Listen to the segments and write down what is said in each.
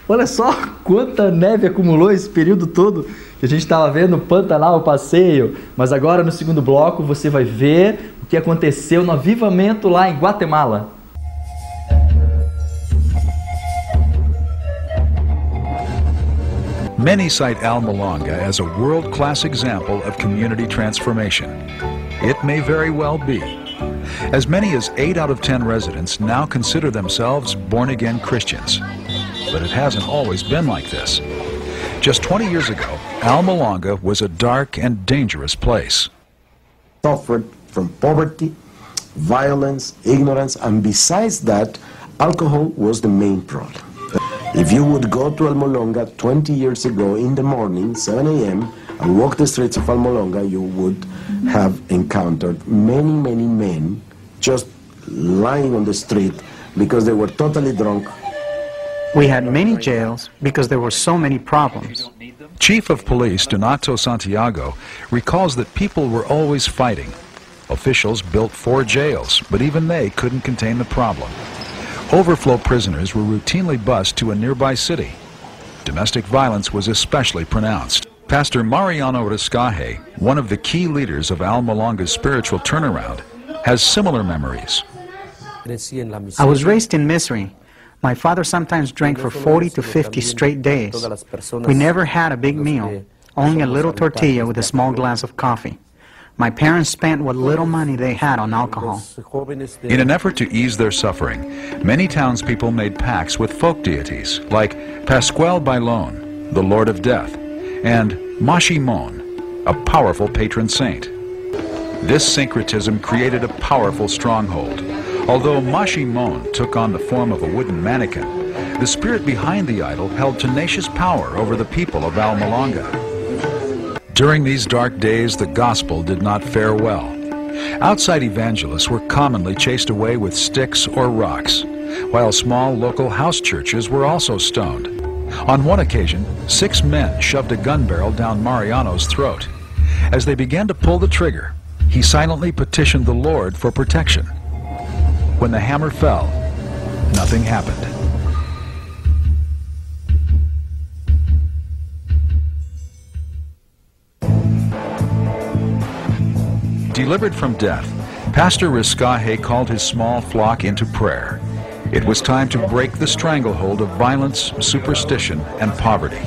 Olha só quanta neve acumulou esse período todo que a gente estava vendo o Pantanal, o passeio. Mas agora no segundo bloco você vai ver o que aconteceu no Avivamento lá em Guatemala. Many cite Almolonga as a world-class example of community transformation. It may very well be. As many as 8 out of 10 residents now consider themselves born-again Christians. But it hasn't always been like this. Just 20 years ago, Almolonga was a dark and dangerous place. Suffered from poverty, violence, ignorance, and besides that, alcohol was the main problem. If you would go to Almolonga 20 years ago in the morning, 7 a.m., and walk the streets of Almolonga, you would have encountered many men just lying on the street because they were totally drunk. We had many jails because there were so many problems. Chief of Police Donato Santiago recalls that people were always fighting. Officials built 4 jails, but even they couldn't contain the problem. Overflow prisoners were routinely bused to a nearby city. Domestic violence was especially pronounced. Pastor Mariano Riscaje, one of the key leaders of Almolonga's spiritual turnaround, has similar memories. I was raised in misery. My father sometimes drank for 40 to 50 straight days. We never had a big meal, only a little tortilla with a small glass of coffee. My parents spent what little money they had on alcohol. In an effort to ease their suffering, many townspeople made pacts with folk deities like Pascual Bailon, the Lord of Death, and Mashimon, a powerful patron saint. This syncretism created a powerful stronghold. Although Mashimon took on the form of a wooden mannequin, the spirit behind the idol held tenacious power over the people of Almolonga. During these dark days, the gospel did not fare well. Outside evangelists were commonly chased away with sticks or rocks, while small local house churches were also stoned. On one occasion, 6 men shoved a gun barrel down Mariano's throat. As they began to pull the trigger, he silently petitioned the Lord for protection. When the hammer fell, nothing happened. Delivered from death, Pastor Riscaje called his small flock into prayer. It was time to break the stranglehold of violence, superstition, and poverty.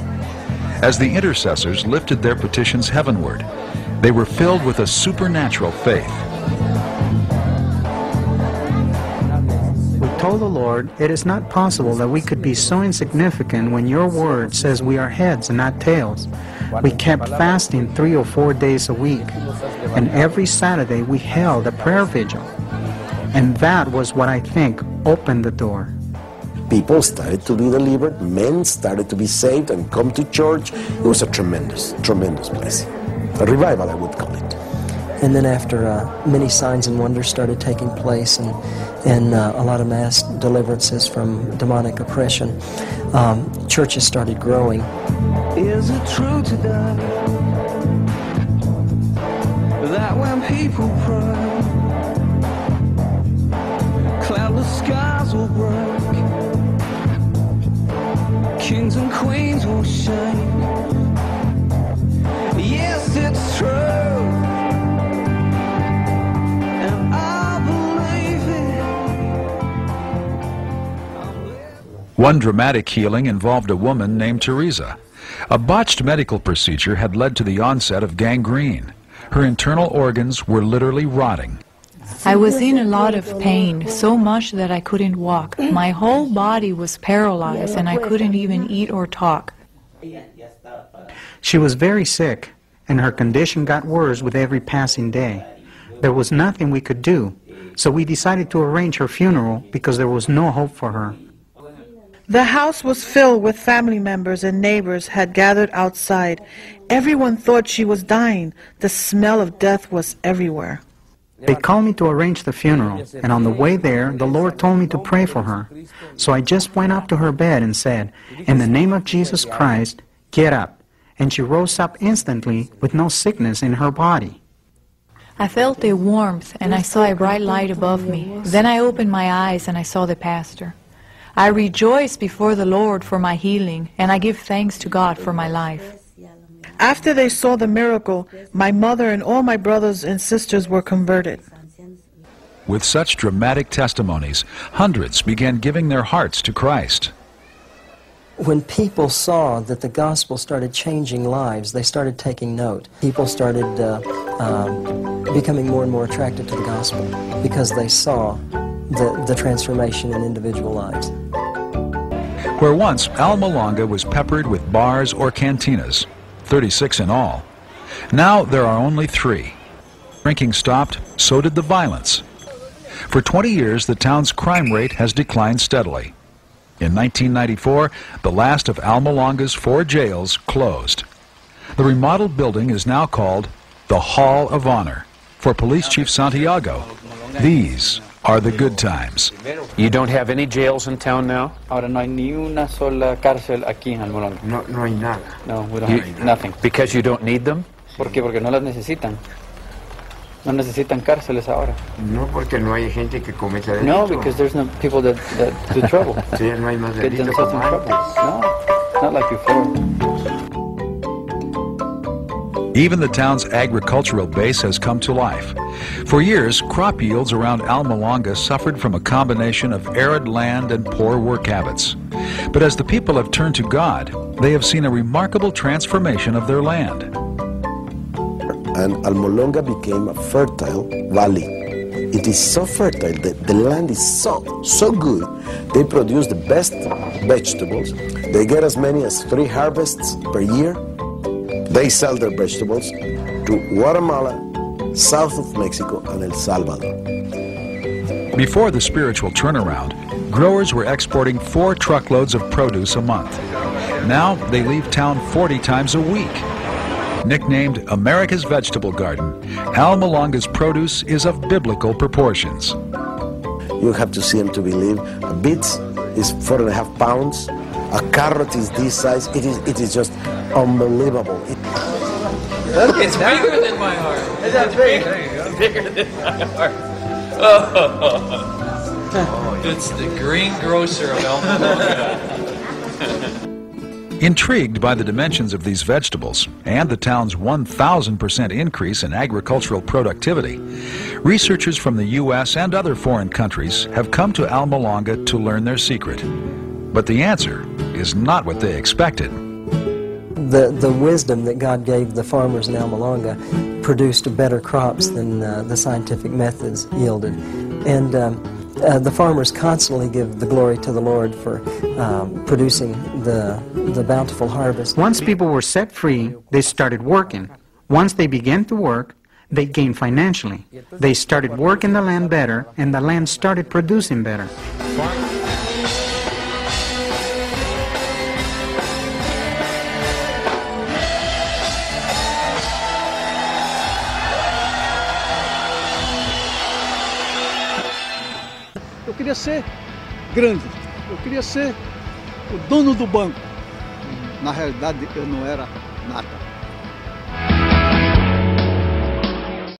As the intercessors lifted their petitions heavenward, they were filled with a supernatural faith. We told the Lord, it is not possible that we could be so insignificant when your word says we are heads and not tails. We kept fasting 3 or 4 days a week, and every Saturday we held a prayer vigil. And that was what I think opened the door. People started to be delivered, men started to be saved and come to church. It was a tremendous blessing. A revival, I would call it. And then after many signs and wonders started taking place and a lot of mass deliverances from demonic oppression, churches started growing. Is it true today that when people pray, cloudless skies will break, kings and queens will shake? Yes, it's true, and I believe it. One dramatic healing involved a woman named Teresa. A botched medical procedure had led to the onset of gangrene. Her internal organs were literally rotting. I was in a lot of pain, so much that I couldn't walk. My whole body was paralyzed and I couldn't even eat or talk. She was very sick, and her condition got worse with every passing day. There was nothing we could do, so we decided to arrange her funeral because there was no hope for her. The house was filled with family members and neighbors had gathered outside. Everyone thought she was dying. The smell of death was everywhere. They called me to arrange the funeral, and on the way there, the Lord told me to pray for her. So I just went up to her bed and said, "In the name of Jesus Christ, get up." And she rose up instantly with no sickness in her body. I felt a warmth and I saw a bright light above me. Then I opened my eyes and I saw the pastor. I rejoice before the Lord for my healing, and I give thanks to God for my life. After they saw the miracle, my mother and all my brothers and sisters were converted. With such dramatic testimonies, hundreds began giving their hearts to Christ. When people saw that the gospel started changing lives, they started taking note. People started becoming more and more attracted to the gospel because they saw the transformation in individual lives. Where once Alma Longa was peppered with bars or cantinas, 36 in all, now there are only 3. Drinking stopped, so did the violence. For 20 years, the town's crime rate has declined steadily. In 1994, the last of Alma Longa's 4 jails closed. The remodeled building is now called the Hall of Honor. For Police Chief Santiago, these are the good times. You don't have any jails in town now? Ahora no hay ni una sola cárcel aquí en Almolonga. No hay nada. No, we don't have nothing. Because you don't need them? ¿Por qué? Porque no las necesitan. No necesitan cárceles ahora. No, porque no hay gente que cometa delitos. No, because there's no people that do trouble. Sí, no hay más Get delitos themselves in como trouble. antes. No, not like before. Even the town's agricultural base has come to life. For years, crop yields around Alma Longa suffered from a combination of arid land and poor work habits. But as the people have turned to God, they have seen a remarkable transformation of their land. And Almolonga became a fertile valley. It is so fertile that the land is so good. They produce the best vegetables. They get as many as 3 harvests per year. They sell their vegetables to Guatemala, south of Mexico, and El Salvador. Before the spiritual turnaround, growers were exporting 4 truckloads of produce a month. Now they leave town 40 times a week. Nicknamed America's Vegetable Garden, Alma Longa's produce is of biblical proportions. You have to see them to believe. A beet is 4.5 pounds. A carrot is this size. It is just unbelievable. It's bigger than my heart. Is that big? Bigger than my heart. Oh. It's the greengrocer of Almolonga. Intrigued by the dimensions of these vegetables and the town's 1,000% increase in agricultural productivity, researchers from the U.S. and other foreign countries have come to Alma Longa to learn their secret. But the answer is not what they expected. The wisdom that God gave the farmers in Alma Longa produced better crops than the scientific methods yielded. And the farmers constantly give the glory to the Lord for producing the bountiful harvest. Once people were set free, they started working. Once they began to work, they gained financially. They started working the land better, and the land started producing better. Eu queria ser grande, eu queria ser o dono do banco. Na realidade, eu não era nada.